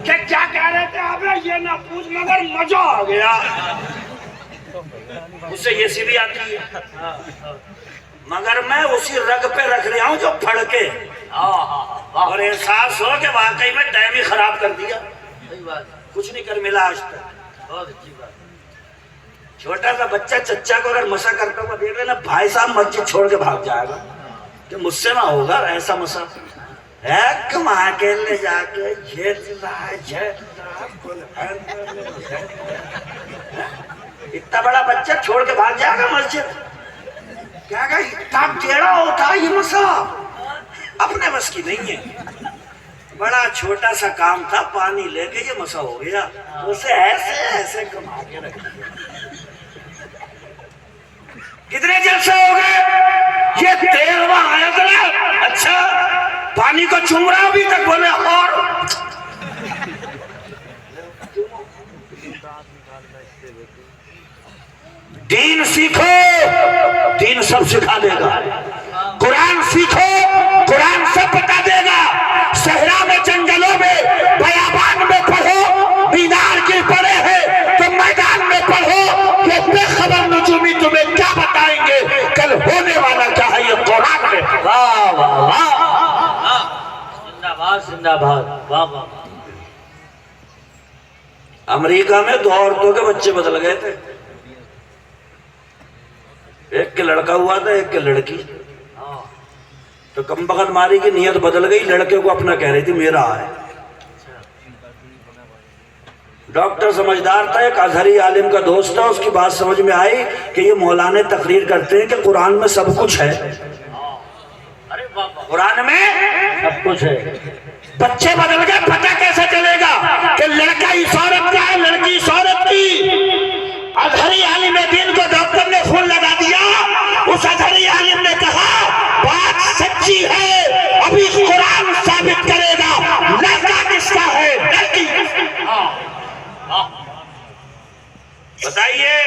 کہ کیا کہہ رہے تھے آپ؟ یہ نہ پوچھ مگر مزہ آ گیا. اسے یہ سی بھی آتی ہے مگر میں اسی رگ پہ رکھ رہا ہوں جو پھڑ کے اور احساس ہو کہ واقعی میں ٹائم ہی خراب کر دیا. کچھ نہیں کر ملا آج تک. بہت اچھی بات. چھوٹا سا بچہ چچا کو اگر مسا کرتا ہوا دیکھ رہے نا بھائی صاحب مسجد چھوڑ کے بھاگ جائے گا کہ مجھ سے نہ ہوگا ایسا مسا ہے. کما کے لے جا کے اتنا بڑا بچہ چھوڑ کے بھاگ جائے گا مسجد. کیا کہ اتنا ٹیڑھا ہوتا ہے یہ مسا اپنے بس کی نہیں ہے. بڑا چھوٹا سا کام تھا پانی لے کے یہ مسا ہو گیا. اسے ایسے ایسے کما کے رکھ دیا. کتنے جلسے ہو گئے؟ یہ 13واں آیت ہے. اچھا پانی کو چوم رہا ابھی تک بولے اور دین سیکھو دین سب سکھا دے گا. قرآن سیکھو قرآن سب بتا دے گا. صحرا میں جنگلوں میں بیابان میں پڑھو مینار گر پڑے ہیں تو میدان میں پڑھو. یہ بے خبر نجومی تمہیں کیا بتائیں گے کل ہونے والا کیا ہے یہ قرآن میں. واہ واہ واہ زندہ باد زندہ باد واہ واہ. امریکہ میں 2 عورتوں کے بچے بدل گئے تھے. ایک کے لڑکا ہوا تھا ایک کے لڑکی. تو کم بخت ماری کی نیت بدل گئی. لڑکے کو اپنا کہہ رہی تھی میرا ہے. ڈاکٹر سمجھدار تھا ایک ازہری عالم کا دوست تھا. اس کی بات سمجھ میں آئی کہ یہ مولانا تقریر کرتے ہیں کہ قرآن میں سب کچھ ہے. قرآن میں سب کچھ ہے. بچے بدل گئے پتہ کیسے چلے گا کہ لڑکا اس عورت کا ہے لڑکی اس عورت کی. ازہری عالم دین کو ڈاکٹر نے فون لگا دیا. اس ازہری عالم نے کہا بات سچی ہے ابھی قرآن ثابت کرے گا. لڑکا کس کا ہے لڑکی بتائیے.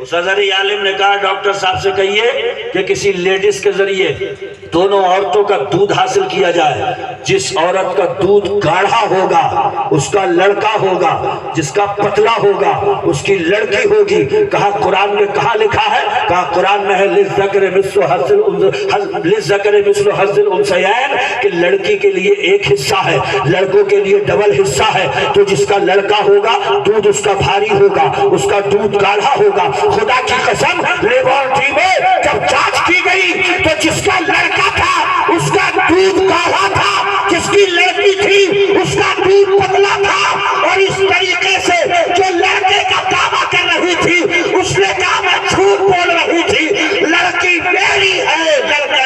اس ازہری عالم نے کہا ڈاکٹر صاحب سے کہیے کہ کسی لیڈیز کے ذریعے دونوں عورتوں کا دودھ حاصل کیا جائے. جس عورت کا دودھ گاڑھا ہوگا اس کا لڑکا ہوگا. جس کا پتلا ہوگا اس کی لڑکی ہوگی. کہا قرآن میں کہاں لکھا ہے؟ کہا قرآن میں ہے للذکر مثل حظ الانثیین کہ لڑکی کے لیے ایک حصہ ہے لڑکوں کے لیے ڈبل حصہ ہے. تو جس کا لڑکا ہوگا دودھ اس کا بھاری ہوگا اس کا دودھ گاڑھا ہوگا. خدا کی قسم لیبارٹری میں جب جانچ کی گئی تو جس کا لڑکا تھا اس کا دودھ گاڑھا تھا. جس کی لڑکی تھی اس کا دودھ پتلا تھا. اور اس طریقے سے جو لڑکے کا دعویٰ کر رہی تھی اس نے کہا میں جھوٹ بول رہی تھی لڑکی میری ہے لڑکے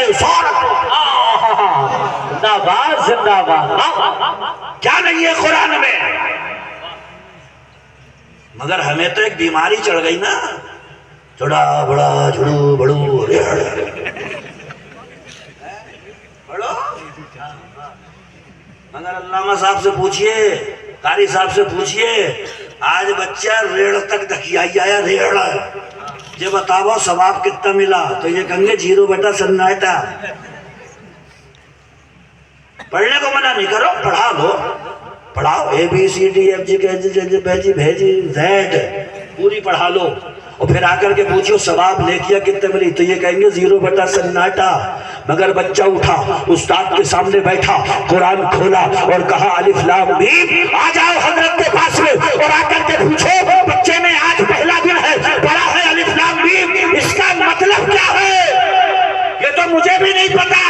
زندہ باد زندہ باد. کیا نہیں ہے قرآن میں. مگر ہمیں تو ایک بیماری چڑھ گئی نا. چھوڑا بڑا جھڑو بڑو بڑو. مگر علامہ صاحب سے پوچھئے قاری صاحب سے پوچھئے آج بچہ ریڑھ تک دکھیائی آیا ریڑھ یہ بتاؤ ثواب کتنا ملا. تو یہ کہیں گے 0 بٹا سناٹا. پڑھنے کو منع نہیں کرو پڑھا دو پڑھاؤ ABCD FG پوری پڑھا لو اور پھر آ کر کے پوچھو ثواب نیکیاں کتنے ملی. تو یہ کہیں گے 0 بٹا سناٹا. مگر بچہ اٹھا استاد کے سامنے بیٹھا قرآن کھولا اور کہا الف لام میم. آ جاؤ حضرت کے پاس میں اور آ کر کے پوچھو بچے میں آج پہلا دن ہے پڑھا ہے الف لام میم اس کا مطلب کیا ہے. یہ تو مجھے بھی نہیں پتا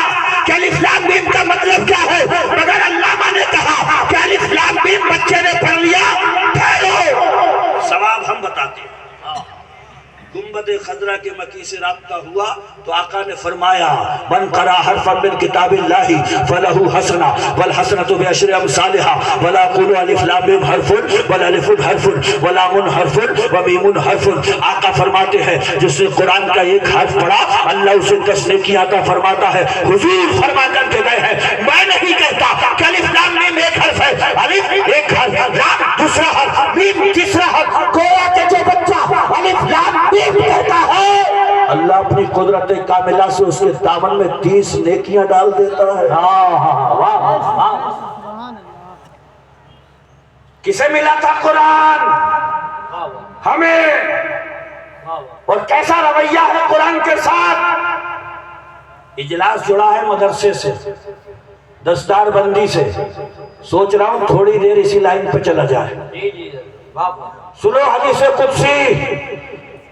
کہ الف لام میم کا مطلب کیا ہے. مگر علامہ نے کہا کہ الف لام میم بچے نے پڑھ لیا ٹھہرو ثواب ہم بتاتے ہیں. گنبد خضرا کے مکی سے رابطہ ہوا تو آقا نے فرمایا من قرأ حرفا من کتاب اللہ فلہ حسنہ والحسنۃ بعشر امثالها ولا قولوا الف لام میم حرف بل الف حرف ولام حرف ومیم حرف. آقا فرماتے ہیں جس نے قرآن کا ایک حرف پڑھا اللہ اسے 10 نیکیاں عطا فرماتا ہے. حضور فرما کر کے گئے ہیں میں نہیں کہتا کہ الف لام میم ایک حرف ہے. الف ایک حرف لام دوسرا حرف میم تیسرا حرف. گویا کہ جو بچہ الف لام کہتا ہے اللہ اپنی قدرت کاملہ سے اس کے دامن میں 30 نیکیاں ڈال دیتا ہے. کسے ملا تھا قرآن؟ ہمیں. اور کیسا رویہ ہے قرآن کے ساتھ؟ اجلاس جڑا ہے مدرسے سے، دستار بندی سے. سوچ رہا ہوں تھوڑی دیر اسی لائن پہ چلا جائے. سنو حدیث قدسی،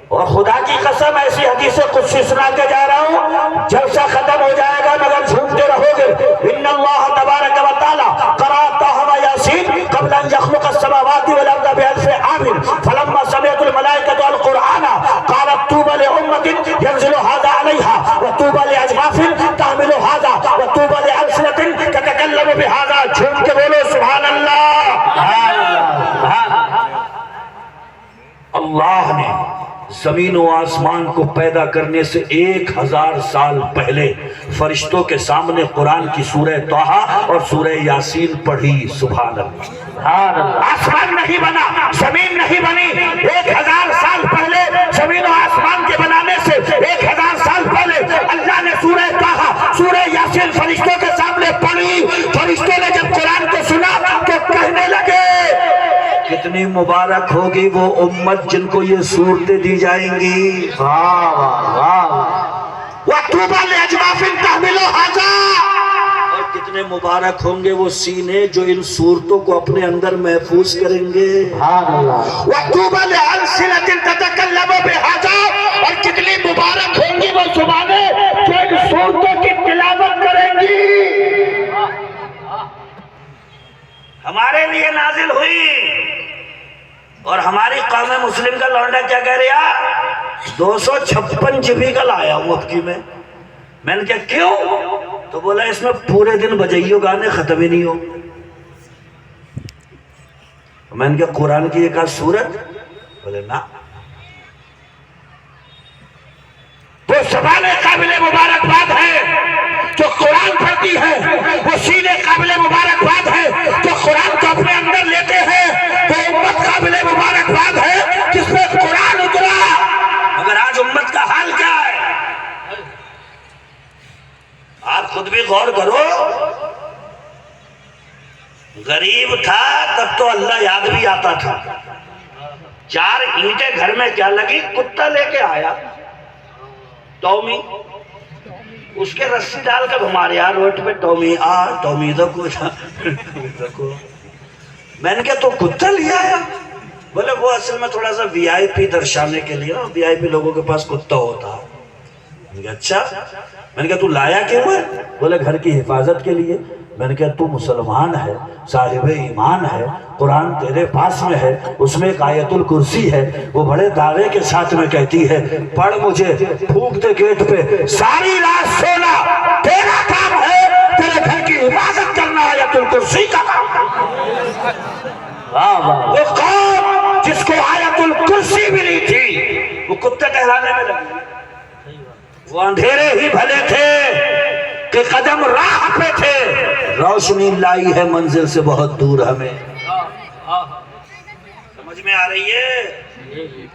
اور خدا کی قسم ایسی حدیث قدسی سنا کے جا رہا ہوں، جلسہ ختم ہو جائے گا مگر جھومتے رہو گے. ان اللہ تبارک و تعالی قرأ طٰہٰ و یاسین قبل ان یخلق السماوات والارض بألف عام فلما سمعت الملائکۃ القرآن قالت طوبی لأمة ينزل هذا عليها وطوبی لأجناف تحمل هذا وطوبی لألسنة تتكلم بهذا. جھوم کے بولو سبحان اللہ. اللہ نے زمین و آسمان کو پیدا کرنے سے 1000 سال پہلے فرشتوں کے سامنے قرآن کی سورہ طٰہٰ اور سورہ یاسین پڑھی. سبحان اللہ. آسمان نہیں بنا، زمین نہیں بنی. 1000 سال پہلے زمین و آسمان کے بنانے سے 1000 سال پہلے اللہ نے سورہ طٰہٰ سورہ یاسین فرشتوں کے سامنے پڑھی. فرشتوں نے جب قرآن کو سنا تو کہنے لگے کتنی مبارک ہوگی وہ امت جن کو یہ صورتیں دی جائیں گی. وَطُوبَى لِأَجْوَافٍ تَحْمِلُ هَذَا. اور کتنے مبارک ہوں گے وہ سینے جو ان صورتوں کو اپنے اندر محفوظ کریں گے. وَطُوبَى لِأَلْسِنَةٍ تَتَكَلَّمُ بِهَذَا. اور کتنی مبارک ہوں گی وہ زبانیں جو ان صورتوں کی تلاوت کریں گی. ہمارے لیے نازل ہوئی اور ہماری قوم مسلم کا لونڈا کیا کہہ رہا؟ 256 جبی کا لایا ہوں اب کی میں نے کہا کیوں؟ تو بولا اس میں پورے دن بجائیو گانے ختم ہی نہیں ہو. میں نے کہا قرآن کی ایک آدھ سورت؟ بولے نا. وہ زبان قابل مبارکباد ہے جو قرآن پڑھتی ہے، وہ سینے قابل مبارکباد ہے جو قرآن کو اپنے اندر لیتے ہیں، وہ امت قابل مبارکباد ہے جس میں قرآن اترا. مگر آج امت کا حال کیا ہے؟ آپ خود بھی غور کرو. غریب تھا تب تو اللہ یاد بھی آتا تھا. 4 اینٹیں گھر میں کیا لگی، کتا لے کے آیا ٹومی، اس کے رسی ڈال کر ہمارے یہاں روڈ پہ ٹومی آ ٹومی دکو. میں نے کہا تو کتا لیا آیا؟ بولے وہ اصل میں تھوڑا سا وی آئی پی درشانے کے لیے، وی آئی پی لوگوں کے پاس کتا ہوتا. میں نے کہا اچھا. میں نے کہا تو لایا کیوں ہے؟ بولے گھر کی حفاظت کے لیے. میں نے کہا تو مسلمان ہے، صاحب ایمان ہے، قرآن تیرے پاس میں ہے، اس میں ایک آیت الکرسی ہے، وہ بڑے دعوے کے ساتھ میں کہتی ہے پڑھ مجھے پھونکتے گیٹ پہ ساری رات سونا تیرا کام ہے، تیرے گھر کی حفاظت کرنا آیت الکرسی کا کام. وہ قوم جس کو آیت الکرسی ملی تھی وہ کتے کہلانے میں لگی. وہ اندھیرے ہی بھلے تھے کہ قدم راہ پہ تھے، روشنی لائی ہے منزل سے بہت دور ہمیں. سمجھ میں آ رہی ہے؟